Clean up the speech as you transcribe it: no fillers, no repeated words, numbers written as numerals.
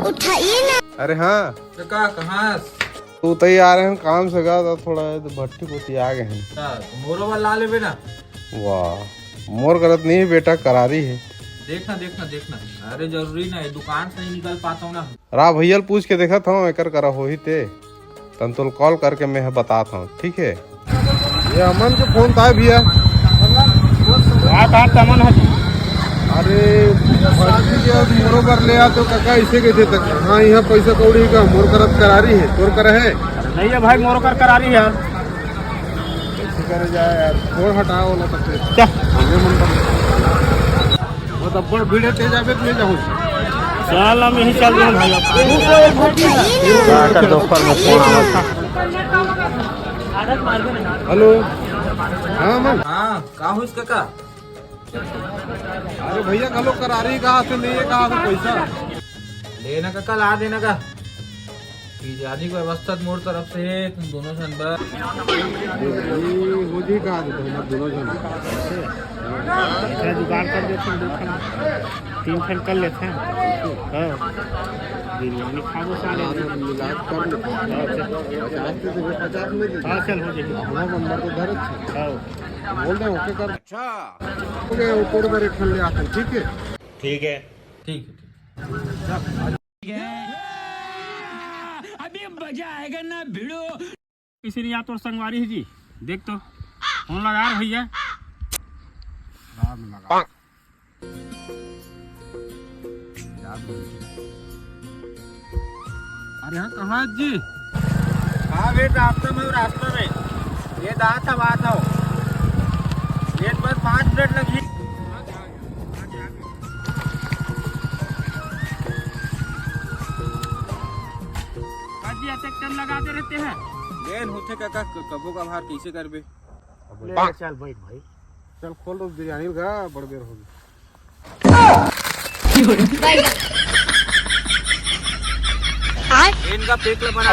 उठाइए ना। अरे हाँ काका कहाँ तू तो ही आ रहे हैं काम से गया था थोड़ा तो भट्टी पोती आ गए हैं। मोरो वाला ला लेबे ना। वाह मोर गलत नहीं है बेटा करारी है। देखना देखना देखना। अरे जरूरी ना है दुकान से नहीं निकल पाता हूँ ना। रा भैया पूछ के देखा था एकर करा हो ही ते तंतुल कॉल करके मैं बताता हूँ ठीक है। ये अमन के फोन था भैया। अरे मोरो कर ले आ तो काका इसे कैसे तक हाँ यहाँ पैसा कौड़ी का मोर करत करारी है तोर कर है नहीं है भाई मोर कर करारी है करे जाए यार फोन हटाओ ना तक क्या हमें मन कर वो तो बड़ भीड़ ते जाबे ले जाऊं चल हम यही चल रहे हैं भाई कर दोपहर में फोन आवा था। हेलो हाँ मन हाँ कहाँ हो इसका का। अरे भैया कलो करारी कहाँ से नहीं है कहाँ से पैसा लेना का कल आ देना का जाने की व्यवस्था मोर तरफ से तुम दोनों से अंदर हो जी कहा दोनों जन जुगाड़ कर देते हैं 3 फल कर लेते हैं बिरयानी खाबो सारे मिलाद कर ले 50 में हाँ चल हो जाएगी हमारा नंबर तो धर हाँ बोल दे ओके कर अच्छा ओके ऊपर में रेट ले आते ठीक है ठीक है ठीक है। अभी मजा आएगा ना भिड़ो इसीलिए या तो संगवारी है जी देख तो फोन लगा रहे भैया अरे हाँ कहाँ जी हाँ वे रास्ते में ये दांत था बात हो ये बस 5 मिनट लगी। टाइम लगाते रहते हैं लेन होते काका कबो का भार कैसे करबे। चल बैठ भाई चल खोल दो बिरयानी का बड़ बेर होगी इनका पेकला बना